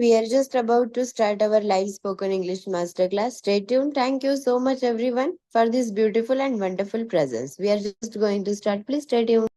we are just about to start our live spoken English masterclass. Stay tuned. Thank you so much, everyone, for this beautiful and wonderful presence. We are just going to start. Please stay tuned.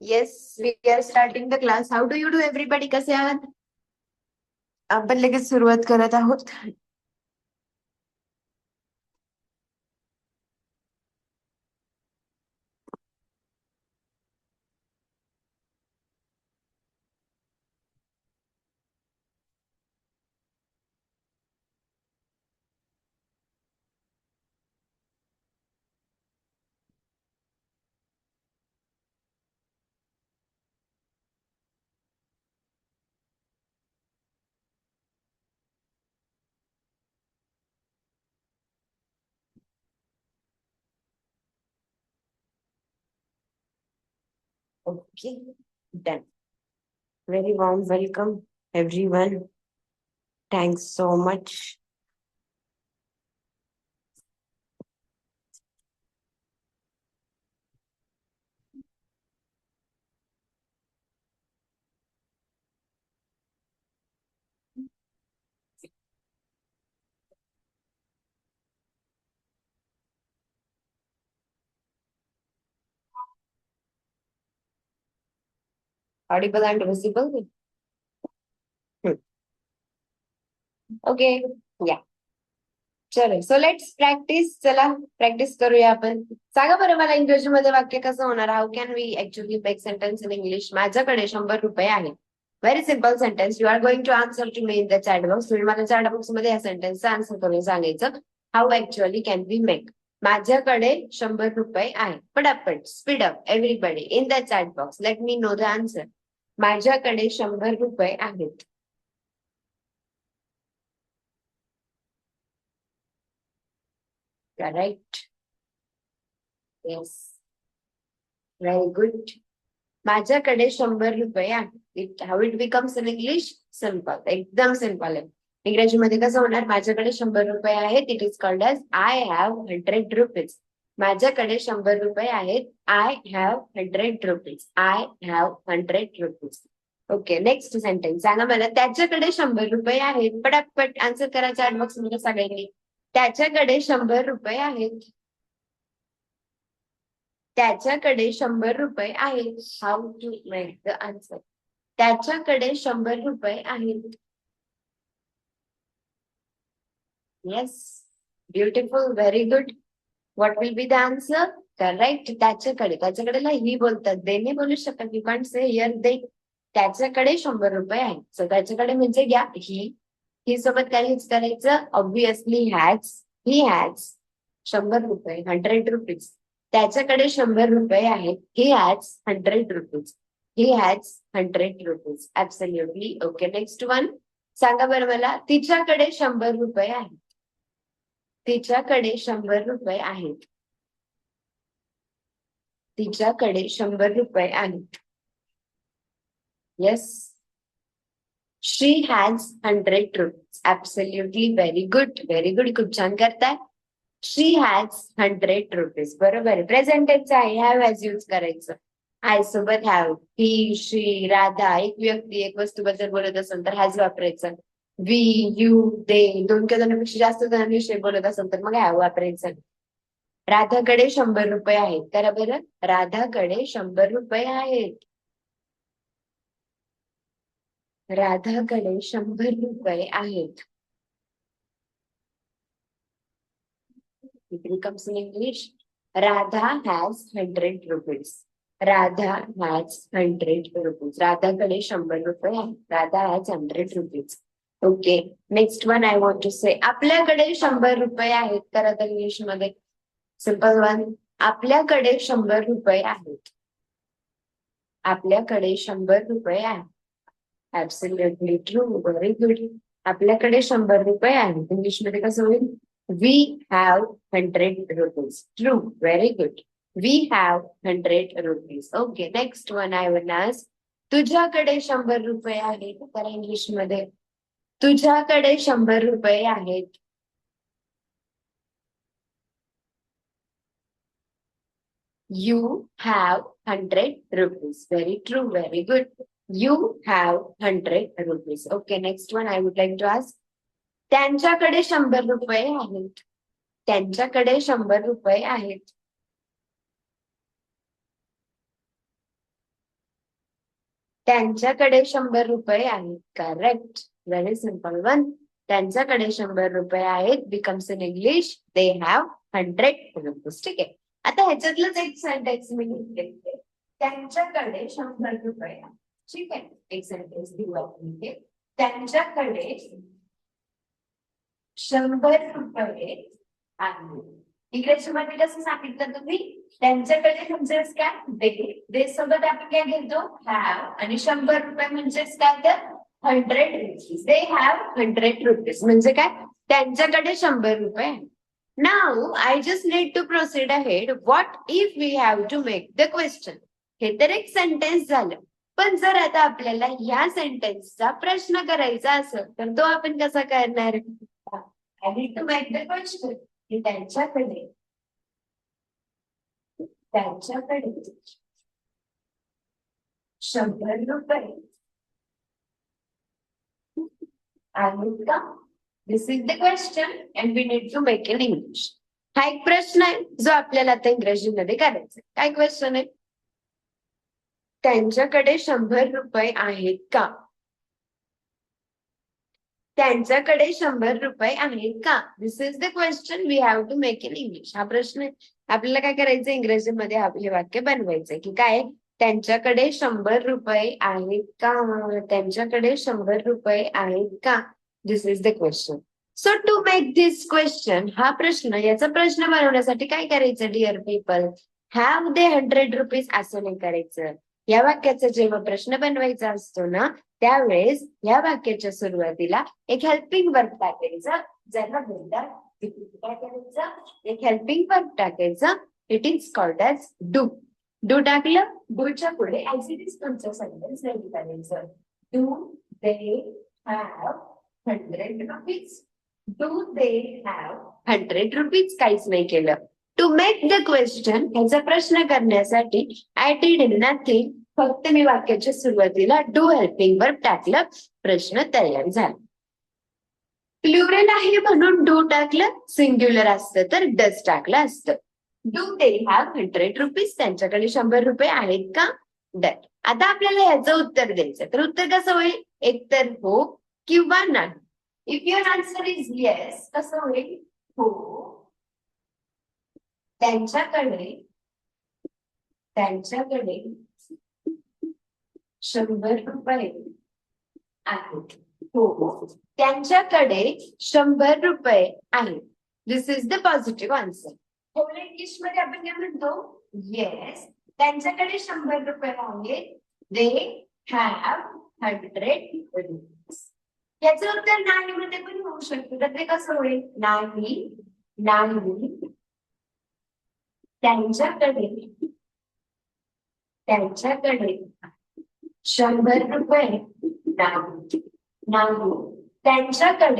Yes, we are starting the class. How do you do, everybody? कसे आहात? आपण लगेच सुरुवात करत आहोत. Okay, done. Very warm welcome, everyone. Thanks so much. Audible and visible? Hmm. Okay, yeah. चलो so let's practise. चला practice करूया आपण. सांगा बरं मला इंग्रजीमध्ये वाक्य कसं होणार. How can we actually make sentence in English. माझ्याकडे 100 रुपये आहे. Very simple sentence. You are going to answer to me in the chat box. तुम्ही मला चॅट बॉक्स मध्ये या सेंटेन्सचा आन्सर करून सांगायचं. How actually can we make. माझ्याकडे 100 रुपये आहे. पटापट speed up everybody in the chat box. Let me know the answer. माझ्याकडे 100 रुपये आहेत. करेक्ट. येस. Very good. माझ्याकडे 100 रुपये आहेत. How it becomes in English. Simple. एकदम सिम्पल आहे. इंग्रजीमध्ये कसं होणार. माझ्याकडे 100 रुपये आहेत. It is called as I have 100 rupees. माझ्याकडे 100 रुपये आहेत. I have 100 rupees. I have 100 rupees. Okay. Next sentence सांगा मला. त्याच्याकडे 100 रुपये आहेत. पटापट आन्सर करा चॅट बॉक्स मध्ये सगळ्यांनी. त्याच्याकडे 100 रुपये आहेत. त्याच्याकडे 100 रुपये आहेत. How to make the answer. त्याच्याकडे 100 रुपये आहेत. Yes. Beautiful. Very good. What will be the answer. Correct. त्याच्याकडे ही बोलतात. दे नाही बोलू शकत. You can't say here they. त्याच्याकडे 100 रुपये आहेत. सो त्याच्याकडे म्हणजे घ्या ही सोबत काहीच करायचं. Obviously has. ही हॅज 100 रुपये. 100 रुपीज. त्याच्याकडे 100 रुपये आहेत. He has 100 rupees. He has 100 rupees. Absolutely okay. Next one सांगा बरं मला. तिच्याकडे 100 रुपये आहेत. तिच्याकडे 100 रुपये आहेत. तिच्याकडे 100 रुपये आहेत. Yes. She has 100 rupees. Absolutely very good. Very good. खूप छान करताय. She has 100 rupees. बरोबर आहे. प्रेझेंट टेन्स आहे. हॅव हॅज यूज करायचं. आय सोबत हॅव. ही, शी, राधा एक व्यक्ती एक वस्तूबद्दल बोलत असेल तर हॅज वापरायचं. वी, यू, दे दोन किंवा दोनपेक्षा जास्त जणांविषयी बोलत असेल तर मग हॅव वापरायचं. राधाकडे 100 रुपये आहेत. करा बरं. राधाकडे 100 रुपये आहेत. राधाकडे 100 रुपये आहेत. It becomes in English. Radha has 100 rupees. Radha has 100 rupees. राधाकडे 100 रुपये आहेत. Radha has 100 rupees. Okay. Next one I want to say. आपल्याकडे 100 रुपये आहेत. तर आता इंग्लिश मध्ये सिंपल वन. आपल्याकडे 100 रुपये आहेत. आपल्याकडे 100 रुपये आहेत. Absolutely true. Very good. आपल्याकडे 100 रुपये आहेत. इंग्लिश मध्ये कसं होईल? We have 100 rupees. True. Very good. We have 100 rupees. Okay. Next one I will ask. तुझ्याकडे 100 रुपये आहेत. तर इंग्लिश मध्ये तुझ्याकडे 100 रुपये आहेत. You have 100 rupees. Very true. Very good. You have 100 rupees. Okay. Next one I would like to ask. त्यांच्याकडे 100 रुपये आहेत. त्यांच्याकडे 100 रुपये आहेत. त्यांच्याकडे 100 रुपये आहेत. करेक्ट. Very simple one. त्यांच्याकडे 100 रुपये आहेत. Becomes in English they have 100 rupees. ठीक आहे. आता ह्याच्यातलंच एक सेंटेन्स मी लिहिते. त्यांच्याकडे 100 रुपये. ठीक आहे. एक सेंटेन्स घेऊ आपण इथे. त्यांच्याकडे 100 रुपये आहे. इंग्रजीमध्ये कसं सांगितलं तुम्ही? त्यांच्याकडे म्हणजेच काय? दे सोबत आपण काय घेतो? हॅव. आणि 100 रुपये म्हणजेच काय? तर 100 रुपीज. They have 100 rupees. म्हणजे काय? त्यांच्याकडे 100 रुपये आहे. Now I just need to proceed ahead. What if we have to make the question? हे तर एक सेंटेन्स झालं. पण जर आता आपल्याला ह्या सेंटेन्सचा प्रश्न करायचा असेल तर तो आपण कसा करणार? I need to make the question. की त्यांच्याकडे 100 रुपये आहेत का? This is the question and we need to make in English. हा एक प्रश्न आहे जो आपल्याला आता इंग्रजीमध्ये करायचा. काय क्वेश्चन आहे? त्यांच्याकडे 100 रुपये आहेत का? त्यांच्याकडे 100 रुपये आहेत का? This is the question we have to make in English. हा प्रश्न आपल्याला काय करायचं? इंग्रजीमध्ये हे वाक्य बनवायचंय की काय? त्यांच्याकडे 100 रुपये आहेत का? त्यांच्याकडे 100 रुपये आहेत का? This is the question. So to make this question, हा प्रश्न, याचा प्रश्न बनवण्यासाठी काय करायचं dear people? Have they 100 rupees असं नाही करायचं. या वाक्याचा जेव्हा प्रश्न बनवायचा असतो ना त्यावेळेस या वाक्याच्या सुरुवातीला एक हेल्पिंग वर्ब टाकायचं. ज्याला बोलतात काय करायचं? एक हेल्पिंग वर्ब टाकायचं. It is called as do. Do टाकलं. डूच्या पुढे ऍज इट इज तुमचं सेंटेन्स रेडी करायचं. Do they have 100 rupees. Do they have 100 rupees. काहीच नाही केलं. टू मेक द क्वेश्चन, ह्याचा प्रश्न करण्यासाठी आय डिड नथिंग. फक्त मी वाक्याच्या सुरुवातीला डू हेल्पिंग वर्ब टाकलं. प्रश्न तयार झाला. प्लुरल आहे म्हणून डू टाकलं. सिंग्युलर असतं तर डज टाकलं असतं. Do they have 100 rupees. त्यांच्याकडे 100 रुपये आहेत का? डन. आता आपल्याला ह्याचं उत्तर द्यायचं. तर उत्तर कसं होईल? एकतर हो किंवा नाही. If your answer is yes, कसं होईल? हो. त्यांच्याकडे 100 रुपये आहेत. हो. त्यांच्याकडे 100 रुपये आहेत. This is the positive answer. Whole English मध्ये आपण काय म्हणतो, येस त्यांच्याकडे 100 रुपये आहेत, दे हॅव 100 रुपीज. याचं उत्तर नाही मध्ये पण होऊ शकतं, तर ते कसं होईल, नाही नाही त्यांच्याकडे 100 रुपये नाही, नाही त्यांच्याकडे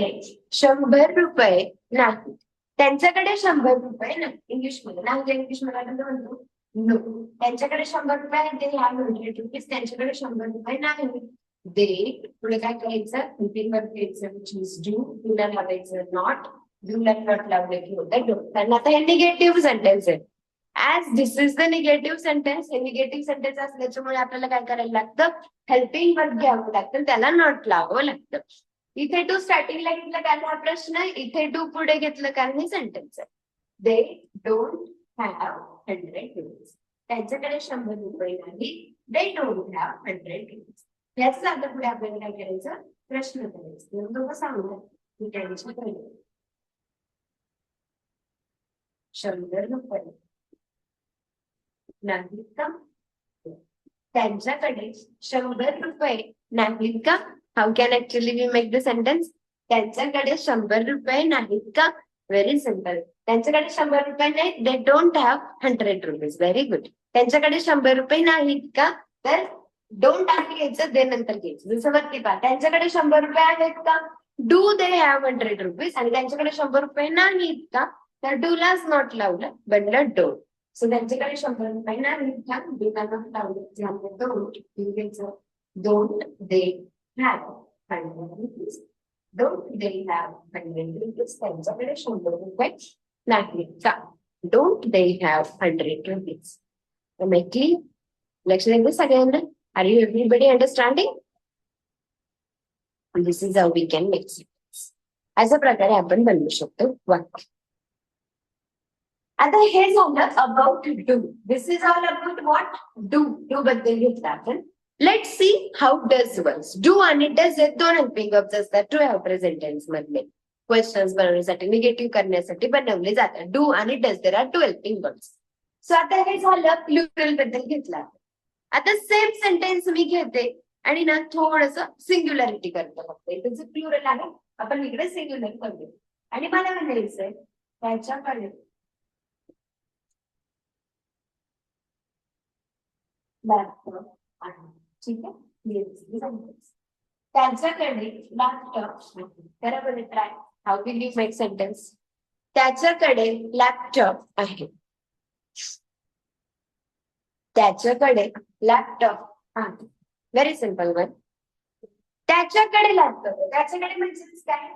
100 रुपये नाही, त्यांच्याकडे 100 रुपये नाही. इंग्लिश मध्ये नाही, इंग्लिश मध्ये आपण म्हणतो नो. त्यांच्याकडे 100 रुपये आहेत, दे हॅव 100 रुपीज. त्यांच्याकडे 100 रुपये नाही, दे पुढे काय करायचं, वर घ्यायचं विच इज डू, तुला लावायचं नॉट, डूला नॉट लावलं की होतं डू. कारण आता हे निगेटिव्ह सेंटेन्स आहे. As this is the negative sentence, हे निगेटिव्ह सेंटेन्स असल्याच्यामुळे आपल्याला काय करायला लागतं, हेल्पिंग वर्ब घ्यावं लागतं, त्याला नॉट लावावं लागतं. इथे टू स्टार्टिंगला घेतलं कारण हा प्रश्न आहे, इथे टू पुढे घेतलं कारण हे सेंटेन्स आहे. They don't have 100 rupees. त्यांच्याकडे 100 रुपये नाही, दे डोंट हॅव 100 रुपीज. याच आता पुढे आपल्याला काय करायचं, प्रश्न करायचं. दोघं सांगतात की त्यांच्याकडे 100 रुपये नाहीत का, त्यांच्याकडे 100 रुपये नाहीत का. How can actually we make the sentence, त्यांच्याकडे 100 रुपये नाहीत का. व्हेरी सिम्पल, त्यांच्याकडे 100 रुपये नाहीत, they don't have 100 rupees. Very good. त्यांच्याकडे 100 रुपये नाहीत का, तर डोंट आधी घ्यायचं, दे नंतर घ्यायचं. जसं वरती पहा, त्यांच्याकडे 100 रुपये आहेत का, डू दे हॅव 100 रुपीज. आणि त्यांच्याकडे 100 रुपये नाहीत का, तर डूलाच नॉट लावलं, बनलं डोंट. सो त्यांच्याकडे 100 रुपये नाहीत का, डूला नॉट लावलं, don't they have 100 rupees. Don't they have 100 rupees. त्यांच्याकडे 100 रुपये नाहीत का, don't they have 100 rupees. Clear, लक्ष द्यायचं सगळ्यांना. Are you everybody understanding? This is how we can make sentence. अशा प्रकारे आपण बनवू शकतो वाक्य. आता हे झालं about do. This is all about what, do. Do बद्दल घेतलं आपण. Let see how does works. Do आणि डज हे दोन हेल्पिंग वर्ब्स असतात ट्रू हॅव प्रेझेंट टेन्स मधले. क्वेश्चन्स बनवण्यासाठी, निगेटिव्ह करण्यासाठी बनवले जातात. डू आणि does there are two helping verbs. So आता हे झालं प्लुरल बद्दल घेतलं. आता सेम सेंटेन्स मी घेते आणि ना थोडस सिंग्युलॅरिटी करतो. फक्त इथे जे प्लुरल आहे आपण इकडे सिंग्युलर करतो. आणि मला म्हणायचंय त्याच्याकडे लॅपटॉप आहे. ठीक आहे, त्याच्याकडे लॅपटॉप आहे. बरोबर, try how will you make sentence. त्याच्याकडे लॅपटॉप आहे. त्याच्याकडे लॅपटॉप आहे. Very simple one. त्याच्याकडे लॅपटॉप आहे. त्याच्याकडे म्हणजे काय,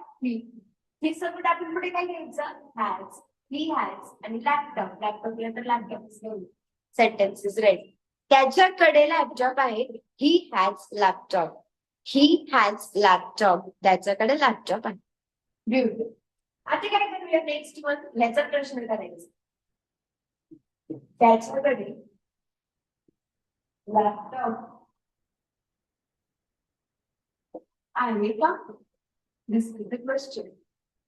ही सगळं आपण पुढे काय घ्यायचं, हॅज. ही हॅज आणि लॅपटॉप. लॅपटॉपला तर लॅपटॉप सेंटेन्स इज रेडी. त्याच्याकडे लॅपटॉप आहे. He has laptop. He has laptop. त्याच्याकडे लॅपटॉप आहे. ब्युटिफुल. आता काय करूया, नेक्स्ट वन. ह्याचा प्रश्न करायचा. त्याच्याकडे लॅपटॉप आहे का. This is the question.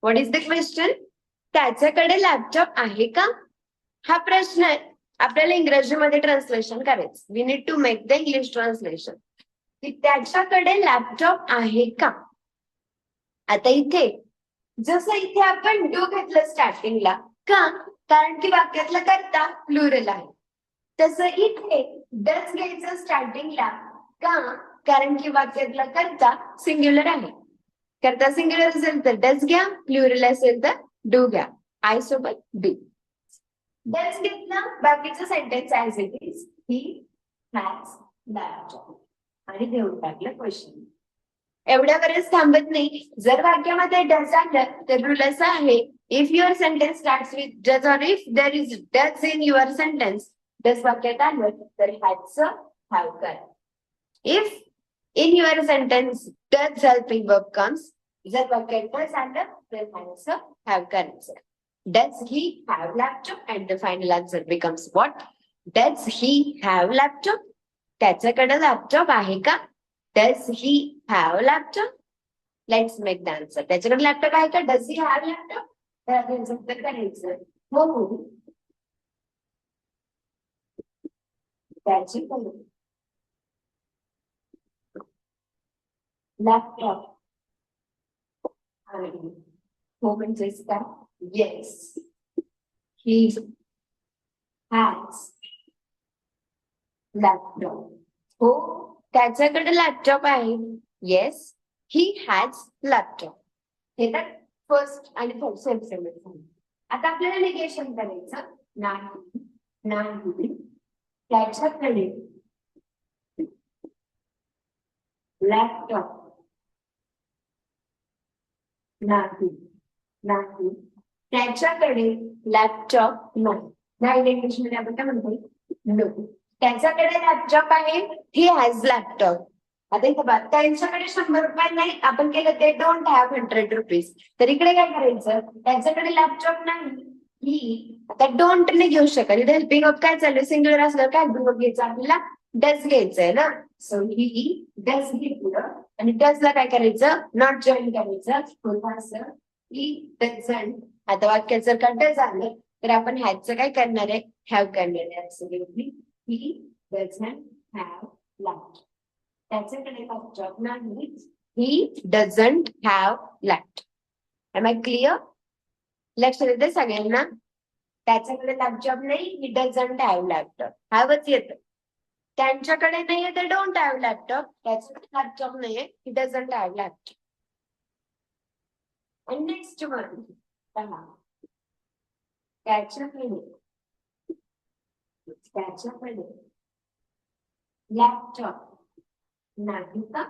What is the question. त्याच्याकडे लॅपटॉप आहे का, हा प्रश्न आहे. आपल्याला इंग्रजीमध्ये ट्रान्सलेशन करायचं. We need to make the English translation. की त्याच्याकडे लॅपटॉप आहे का. आता इथे जसं इथे आपण डू घेतलं स्टार्टिंगला का, कारण की वाक्यातला करता प्लुरल आहे. तसं इथे डज घ्यायचं स्टार्टिंगला का, कारण की वाक्यातला करता सिंग्युलर आहे. करता सिंग्युलर असेल तर डज घ्या, प्लुरल असेल तर डू घ्या. आय सोबत डू. डज घेतला, बाकीचं sentence as it is. He has laptop. आणि देऊन टाकलं क्वेश्चन. एवढ्यावरच थांबत नाही. जर वाक्यामध्ये डज आलं तर रूल असा आहे, if your sentence starts with does or if there is does in your sentence, does वाक्यात आलं तर हॅजचं हॅव करा. If in your sentence does helping verb comes, जर वाक्यात डज आलं तर हॅवचं हॅव करायचं. Does he have laptop? And the final answer becomes what? Does he have laptop? त्याच्याकडे लॅपटॉप आहे का. Does he have laptop? Let's make the answer. त्याच्याकडे laptop आहे का. Does he have laptop? तर आपण उत्तर करायचं हो. त्याच्याकडे लॅपटॉप आणि हो म्हणजेच काय येस ही हॅज लॅपटॉप हो त्याच्याकडे लॅपटॉप आहे येस ही हॅज लॅपटॉप हे तर फर्स्ट आणि थर्ड सेम सेम आता आपल्याला निगेशन करायचं नाही नाही त्याच्याकडे लॅपटॉप नाही नाही त्याच्याकडे लॅपटॉप नाही नाही इंग्लिश मध्ये आपण काय म्हणतो नो त्याच्याकडे लॅपटॉप आहे ही हॅज लॅपटॉप आता इथं बघ त्यांच्याकडे 100 रुपये नाही आपण केलं ते डोंट हॅव 100 रुपीज तर इकडे काय करायचं त्यांच्याकडे लॅपटॉप नाही ही आता डोंट नाही घेऊ शकत इथे हेल्पिंग ऑफ काय चालू सिंग्युलर असलं काय ग्रुप घ्यायचं आपल्याला डस घ्यायचंय ना सो ही डस घेतलं आणि डसला काय करायचं नॉट जॉईन करायचं पुन्हा असं ही डझंट आता वाक्यात जर का डस आलं तर आपण हॅजचं काय करणार आहे हॅव करणार आहे absolutely he doesn't have laptop त्याच्याकडे लॅपटॉप नाही he doesn't have laptop am I clear लक्षात येते सगळ्यांना त्याच्याकडे लॅपटॉप नाही ही डझंट हॅव लॅपटॉप हॅवच येतं त्यांच्याकडे नाहीये तर डोंट हॅव लॅपटॉप त्याच्याकडे लॅपटॉप नाहीये ही डझंट हॅव लॅपटॉप आणि नेक्स्ट वन पहा त्याच्याकडे लॅपटॉप नाही का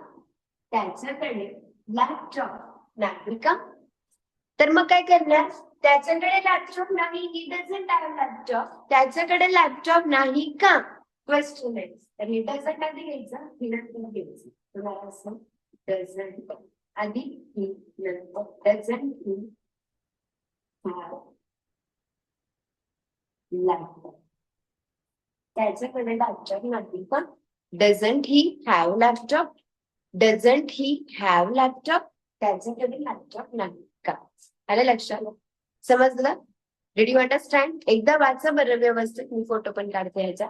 त्याच्याकडे लॅपटॉप नाही का तर मग काय करणार त्याच्याकडे लॅपटॉप नाही ही डझंट हॅव लॅपटॉप त्याच्याकडे लॅपटॉप नाही का क्वेश्चन आहे तर हे डझंट आधी घ्यायचं ही नंतर घ्यायचं तुम्हाला असं डझंट आधी ही नंतर डझंट ही हॅव लॅपटॉप त्याच्याकडे लॅपटॉप नाही का doesn't he have laptop doesn't he have laptop त्याच्याकडे लॅपटॉप नाही का आलं लक्षात समजलं डिड यू अंडरस्टँड एकदा वाचा बरं व्यवस्थित मी फोटो पण काढते ह्याचा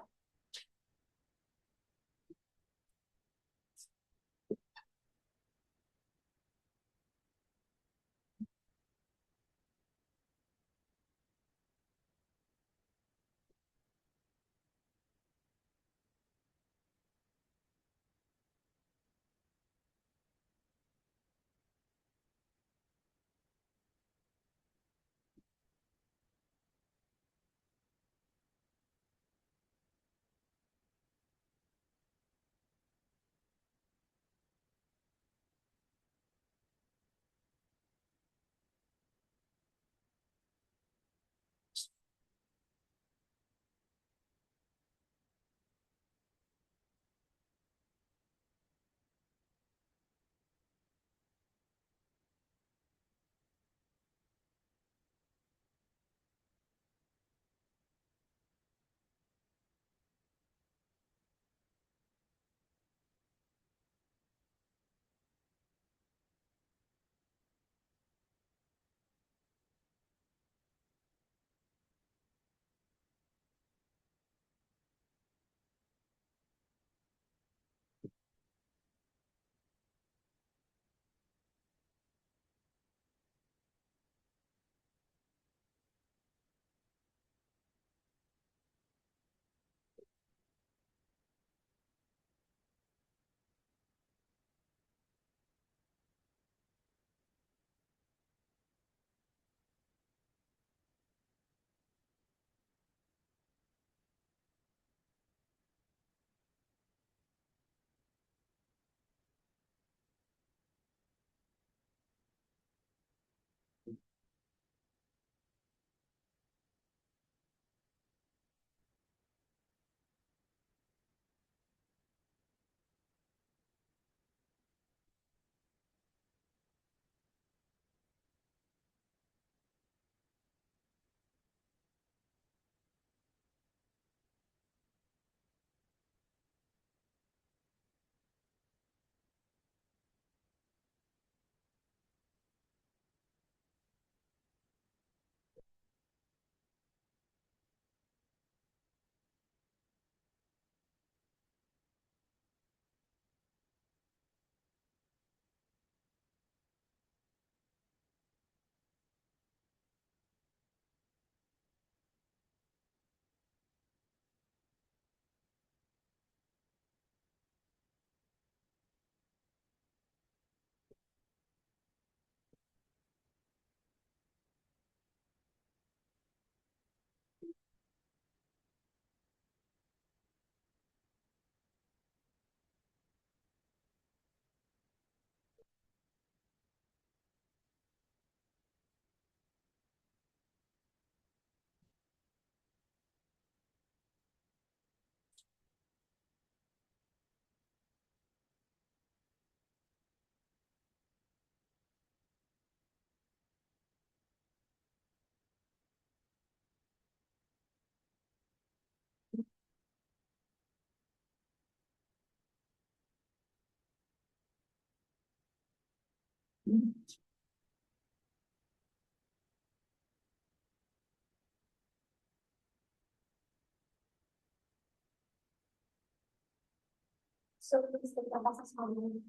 So please take the buses from me.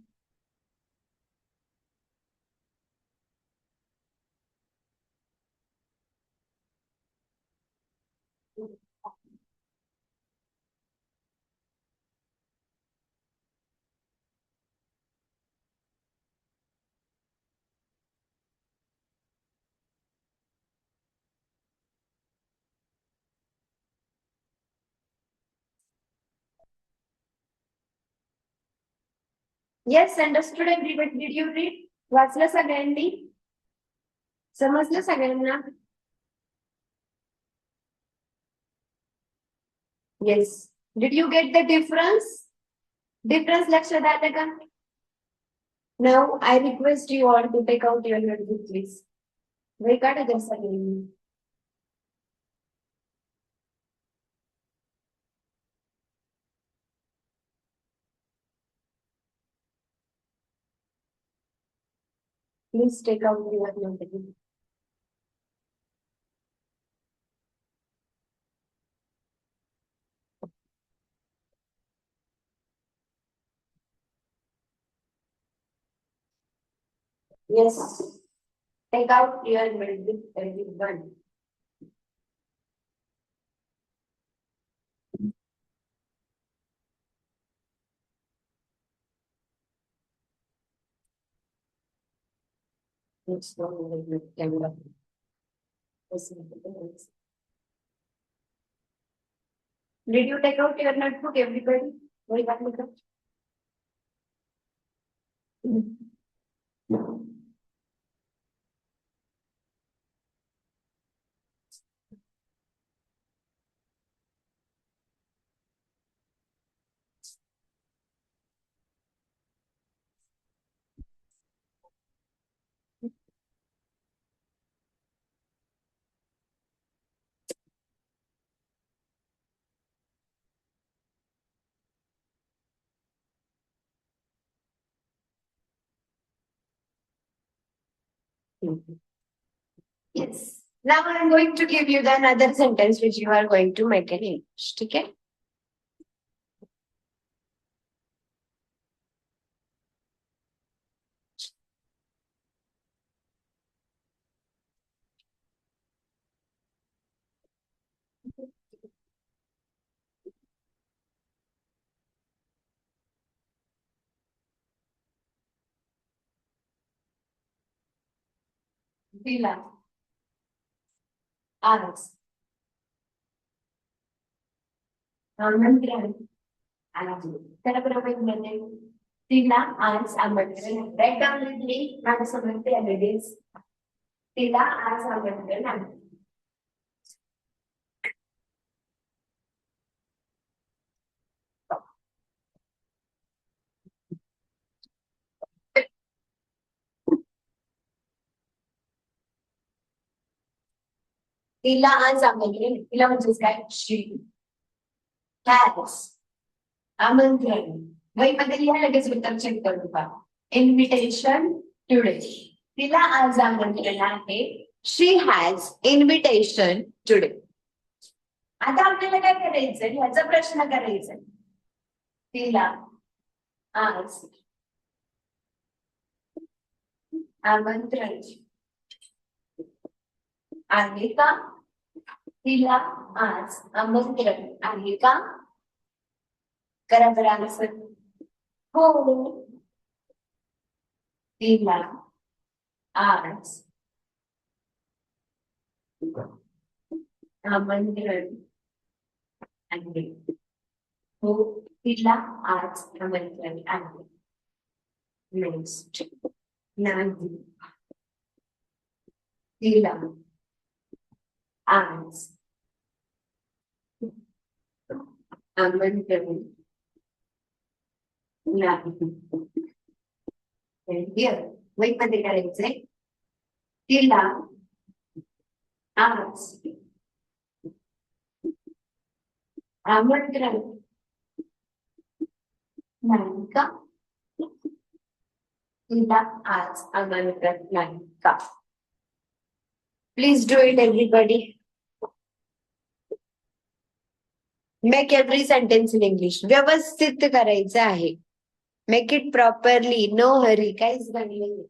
Yes, understood everybody. Did you read? वाचलं सगळ्यांनी? समजलं सगळ्यांना? Yes. Did you get the difference? Difference लक्षात आलं का? Now I request you all to take out your notebook, please. वही काढा द्या सगळ्यांनी. Please take out your notebook. Yes. Take out your notebook, everyone. Next one, camera. Did you take out your notebook, everybody? वही बात लिखो. Yes. Now I am going to give you the another sentence which you are going to make in English. Okay? Villa. Alex. Amandran. Tila as Amandran. Write down with me. Not Samantha Evidence. Tila as Amandran. Tila as Amandran. Tila म्हणजे काय? She has Amandran. वही मध्ये लिहा लगेच उत्तर check करू का? Invitation today. तिला आज आमंत्रण आहे. She has invitation today. आता आपल्याला काय करायचंय? ह्याचा प्रश्न करायचा. तिला आज आमंत्रण आहे का? तिला आज आमंत्रण आहे का? करा बरं आन्सर. हो. तिला आज आमंत्रण आहे. हो. तिला आज आमंत्रण आहे. नेक्स्ट. नाही. तिला आज आमंत्रण नाही. वही मध्ये करायचंय. तिला आज आमंत्रण नाही का? तिला आज आमंत्रण नाही का? Please do it everybody. Make every sentence in English. व्यवस्थित करायचं आहे. Make it properly. No hurry. काहीच नाही.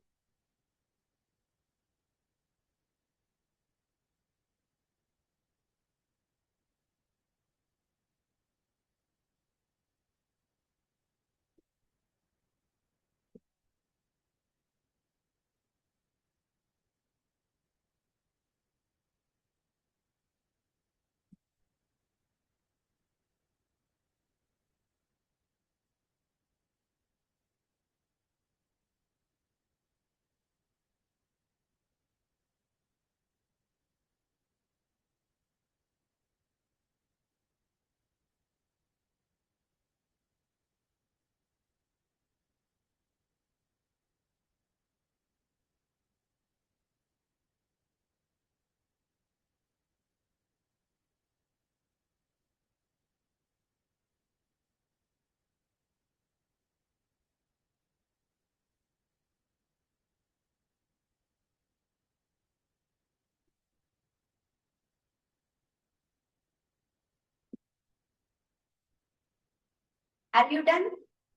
Are you done?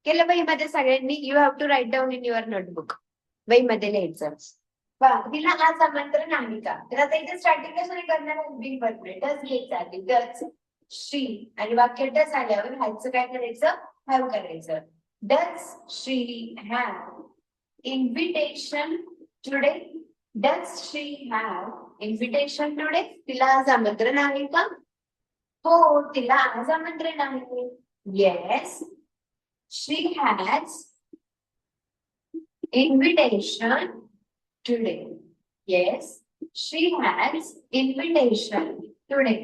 केलं वहीमध्ये सगळ्यांनी? You have to write down in your notebook. वहीमध्ये लिहायचं. तिला आज आमंत्रण आहे का? तर आता इथे स्टार्टिंग कशाने करणार आहे? बी बनले. डस घ्यायचं आधी. डस शी आणि वाक्य डस आल्यावर ह्याचं काय करायचं? हॅव करायचं. Does she have invitation today? Does she have invitation today? तिला आज आमंत्रण आहे का? हो, तिला आज आमंत्रण आहे. Yes, she has invitation today. Yes, she has invitation today.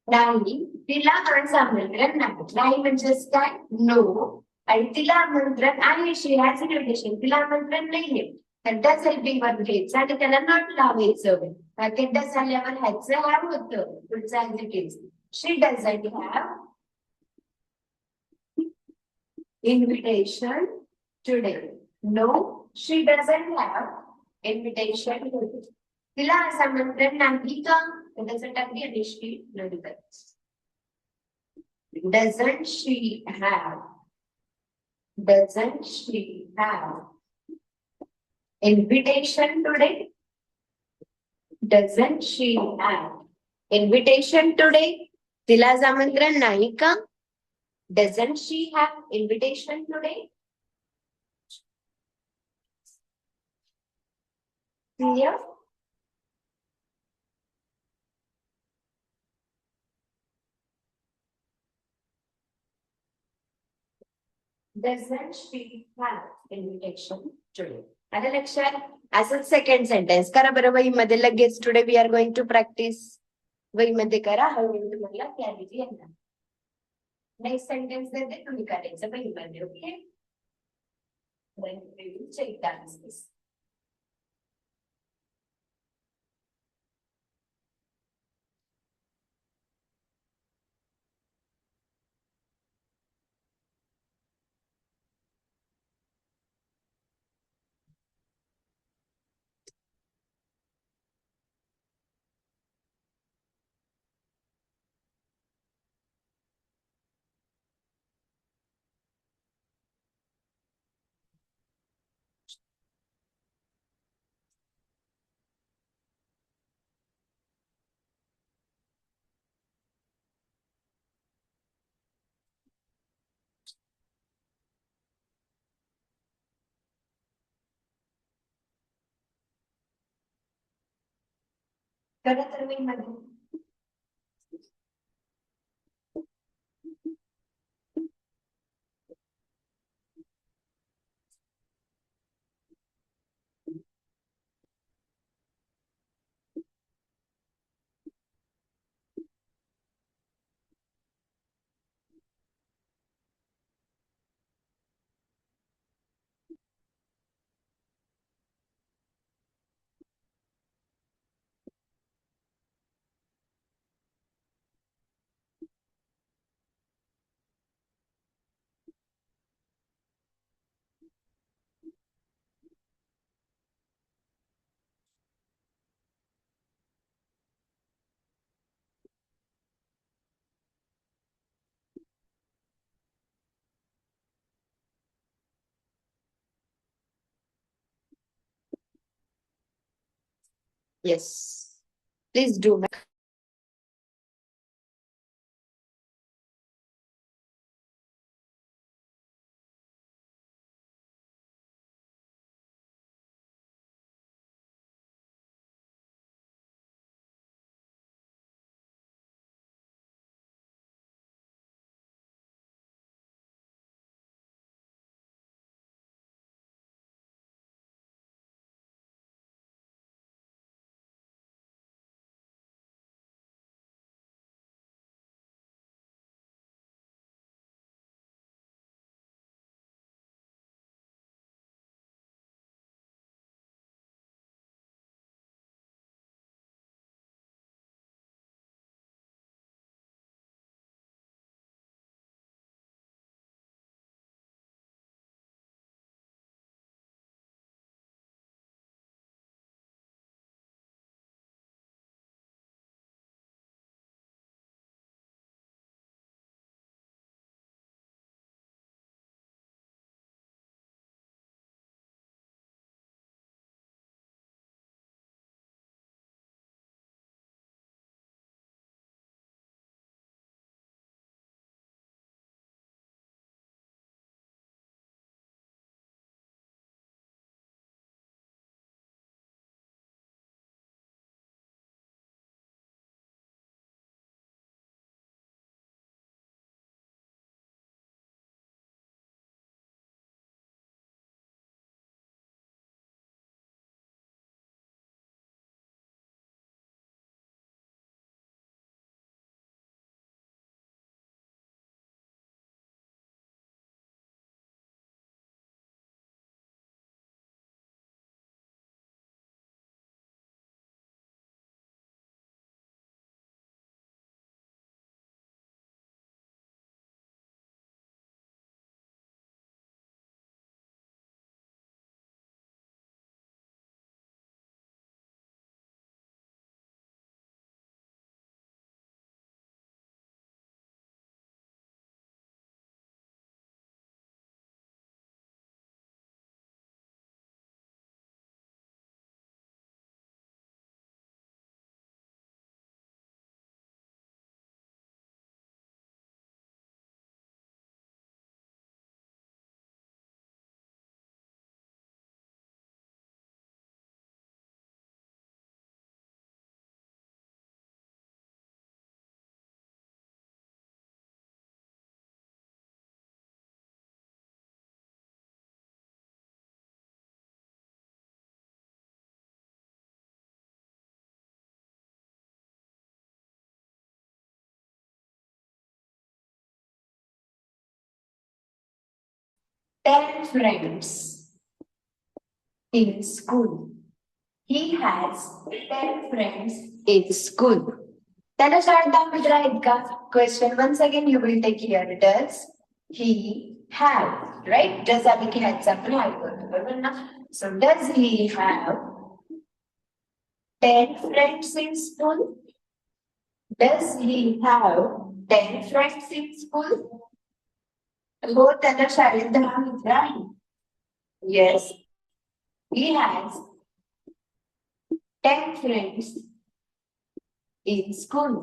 नाही, तिला आज आमंत्रण नाही. नाही म्हणजेच काय? नो. आणि तिला आमंत्रण आहे. She has invitation. तिला आमंत्रण नाहीये. तर डस हेल्पिंग वर्ब घ्यायचं आणि त्याला नॉट लावायचं. ते डस आल्यावर ह्याचं हॅव होतं. पुढचं as it is. She doesn't have invitation today. No, she doesn't have invitation today. तिला आज आमंत्रण नाही का? त्याचं टाकली आणि शी नंतर. Doesn't she have? Doesn't she have invitation today? Doesn't she have invitation today? तिला आज आमंत्रण नाही का? Doesn't she have invitation today? Clear? Doesn't she have invitation today? आलं लक्षात? असंच सेकंड सेंटेन्स करा बरं वहीमध्ये लगेच. Today we are going to practice. वहीमध्ये करा. हळूहळू तुम्हाला क्लॅरिटी येणार. नेक्स्ट सेंटेन्स देते, तुम्ही करायचं वहीमध्ये. Okay? Then we will check the answers. करा तर वहीमध्ये. Yes. Please do. Ten friends in school. He has 10 friends in school. त्याला शाळेत 10 मित्र आहेत का? Question once again you will take here. Does he have? Right? Does आधी की has आपण have करतो बरोबर ना? So does he have 10 friends in school? Does he have 10 friends in school? हो त्याला शाळेत 10 मित्र आहेत. Yes. He has 10 friends in school.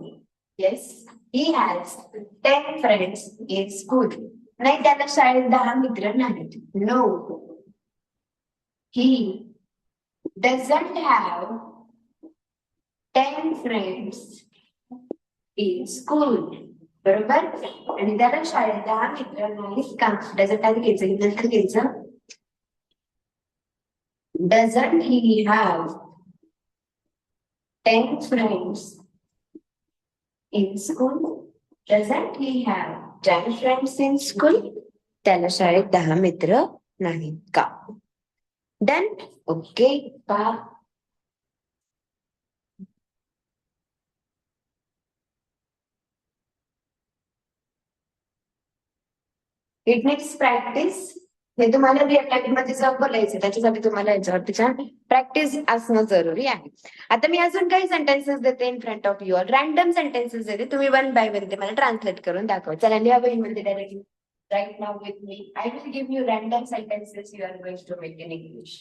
Yes, he has 10 friends in school. नाही त्याला शाळेत 10 मित्र नाहीत. No, he doesn't have 10 friends in school. बरोबर? आणि त्याला शाळेत 10 मित्र नाहीत का? Doesn't आधी घ्यायचं की नंतर घ्यायचं? Doesn't he have 10 friends in school? Doesn't he have 10 friends in school? त्याला शाळेत 10 मित्र नाहीत का? Done? Okay, पहा. It needs practice. हे तुम्हाला रिअल लाईफ मध्ये जाऊन बोलायचं त्याच्यासाठी तुम्हाला याच्यावरती छान प्रॅक्टिस असणं जरुरी आहे. आता मी अजून काही सेंटेन्सेस देते in front of your random sentences देते तुम्ही वन बाय वन ते मला ट्रान्सलेट करून दाखवा. चला लिहा बहीण directly right now with me. I will give you random sentences you are going to make in English.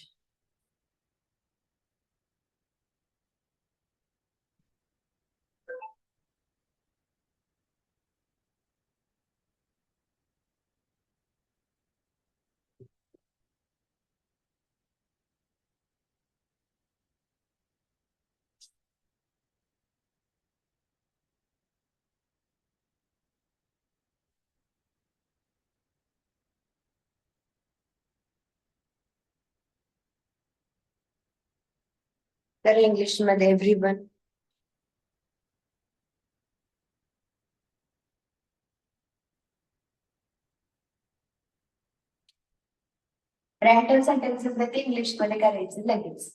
तर इंग्लिश मध्ये एव्हरीवन. रँडम सेंटेन्सेस ते इंग्लिश मध्ये करायचे लगेच.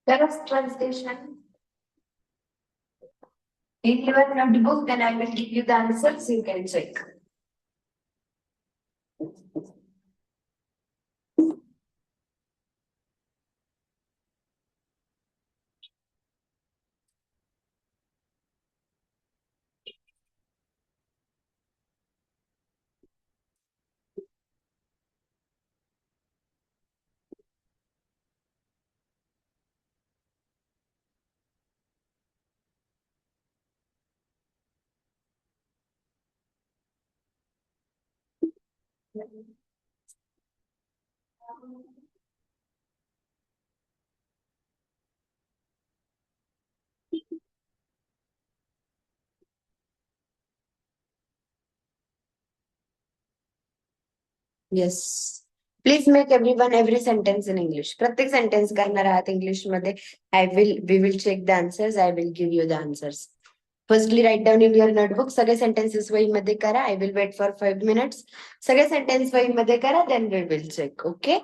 Correct translation in your notebook, then I will give you the answers. You can check. Yes. Please make everyone every sentence in English. प्रत्येक sentence करणार आहात English मध्ये. We will check the answers. I will give you the answers. Firstly write down in your notebook. सगळे sentences वही मध्ये करा. I will wait for 5 minutes. सगळे sentence वही मध्ये करा. Then we will check. Okay.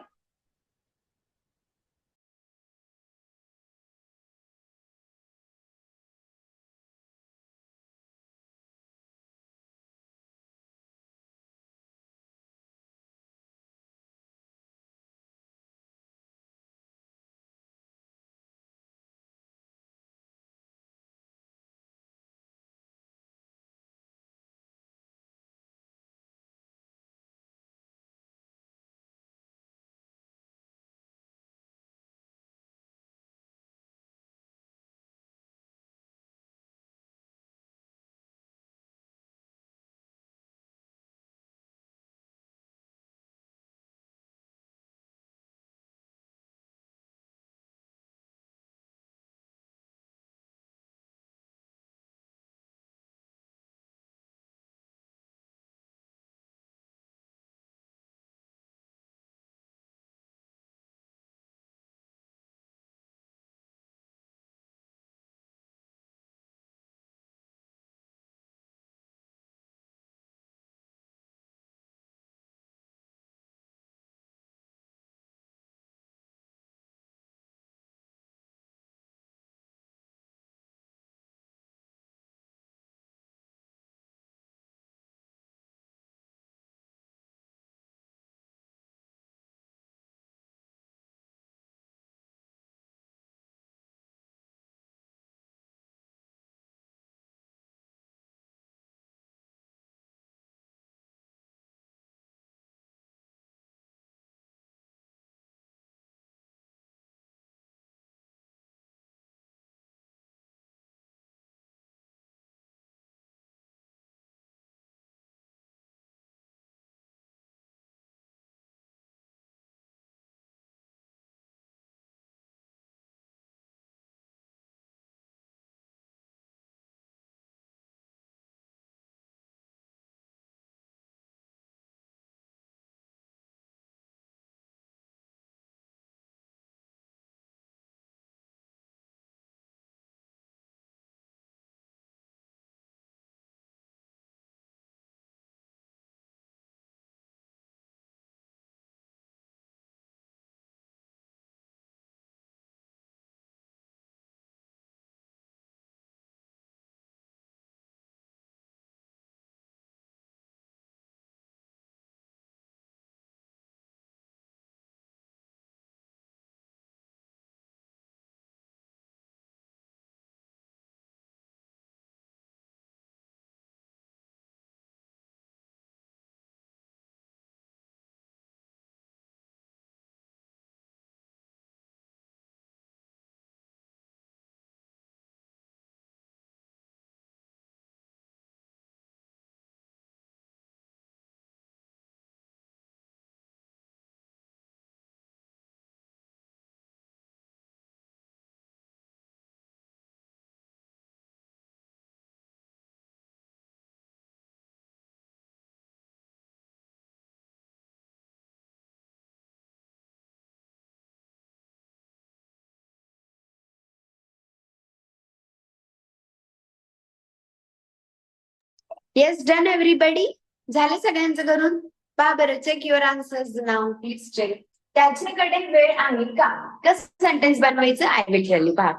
Yes done everybody. झालं सगळ्यांचं करून? पहा बरं, चेक युअर आन्सर्स नाव प्लीज चेक. त्याच्याकडे वेळ आहे का? कसं सेंटेन्स बनवायचं? I will tell you. पहा,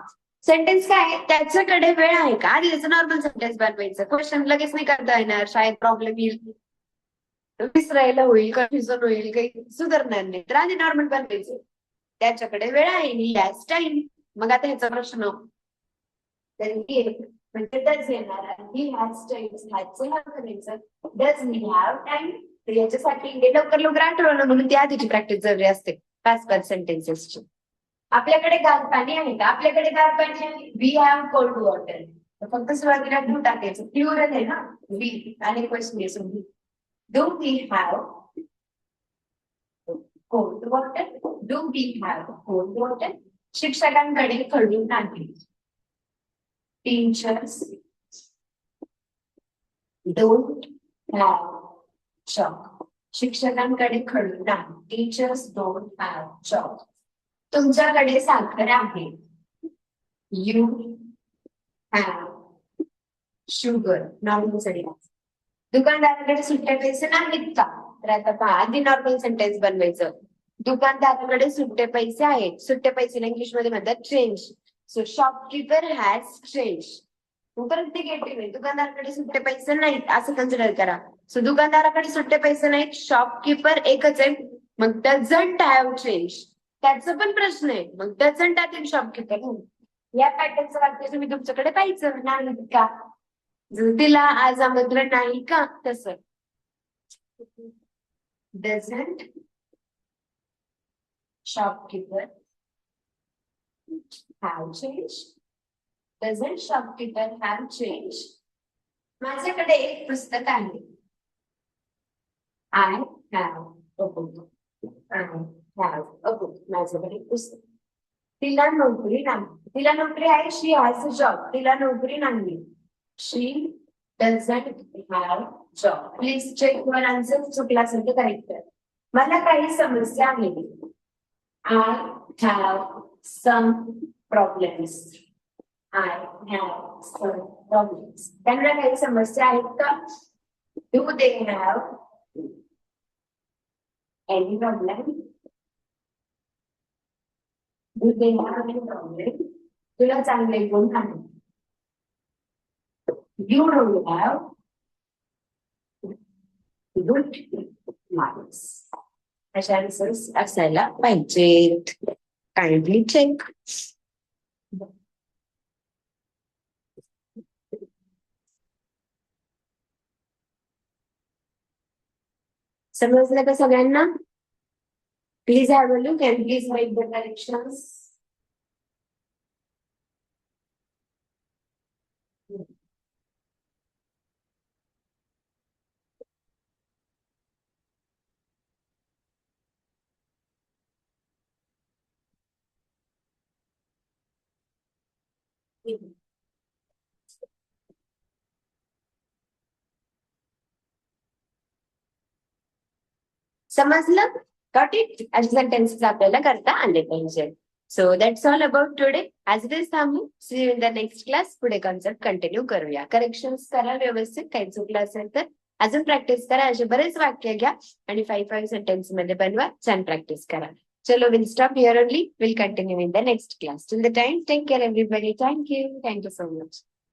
सेंटेन्स काय आहे? त्याच्याकडे वेळ आहे का? आधी त्याचं नॉर्मल सेंटेन्स बनवायचं. क्वेश्चन लगेच नाही करता येणार, शाळेत प्रॉब्लेम येईल, विसरायला होईल, कन्फ्युजन होईल, काही सुधारणार नाही. तर आधी नॉर्मल बनवायचं. त्याच्याकडे वेळ आहे, ही हॅज टाइम. मग आता ह्याचा प्रश्न, तर म्हणजे डज येणार, ही हॅज टाइम, हॅजचं नाव करायचं. Does he have time. तर याच्यासाठी हे लवकर लवकर आठवलं म्हणून ती आधीची प्रॅक्टिस जरुरी असते 5-5 सेंटेन्सेसची. आपल्याकडे गार पाणी आहे का? आपल्याकडे गार पाणी आहे. We have cold water. फक्त सुरुवातीला डू टाकायचं, प्लुरल आहे ना, वी आणि question. Do we have cold water? Do we have cold water? शिक्षकांकडे खडू नाही. Teachers don't have chalk. शिक्षकांकडे खडू नाही. Teachers don't have chalk. तुमच्याकडे साखर आहे. You have sugar. नॉर्मल. दुकानदाराकडे सुट्टे पैसे नाहीत का? तर आता पहा, आधी नॉर्मल सेंटेन्स बनवायचं. दुकानदाराकडे सुट्टे पैसे आहेत. सुट्टे पैसे इंग्लिश मध्ये म्हणतात change. So shopkeeper has change. परत निगेटिव्ह आहे, दुकानदाराकडे सुट्टे पैसे नाहीत असं कन्सिडर करा. सो दुकानदाराकडे सुट्टे पैसे नाहीत, शॉपकीपर एकच आहे, मग डझंट हॅव चेंज. त्याचा पण प्रश्न आहे, मग डझंट टाकेल शॉपकीपर. या पॅटर्नचं वाक्य तुम्ही तुमच्याकडे पाहिजे नाही का? तिला आज आमंत्रण नाही का? तसं doesn't shopkeeper have change. Doesn't shopkeeper have change. माझ्याकडे एक पुस्तक आहे. I have a book. I have a book. माझ्याकडे एक पुस्तक. तिला नोकरी नाही. तिला नोकरी आहे. She has a job. तिला नोकरी नाही. She doesn't have job. Please check your answer. चुकला असेल तर करेक्ट कर. मला काही समस्या आहे. I have some problems. I have some problems. त्यांना काही समस्या आहेत का? Do they have any problem? Do they have any problem? तुला चांगले गुण आहेत. You don't have good marks. अशा आन्सर्स असायला पाहिजेत. Kindly check. समजलं का सगळ्यांना? Please have a look and please make the corrections. समजलं? Got it? असे सेंटेन्सेस आपल्याला करता आले पाहिजे. So that's all about today. As it is थांबू. See you in the next class. पुढे कॉन्सेप्ट कंटिन्यू करूया. करेक्शन्स करा व्यवस्थित. काही चुकलं असेल तर अजून प्रॅक्टिस करा. असे बरेच वाक्य घ्या आणि 5-5 सेंटेन्स मध्ये बनवा. छान प्रॅक्टिस करा. चलो, will stop here only. Will continue in the next class. Till the time, take care everybody. Thank you. Thank you so much.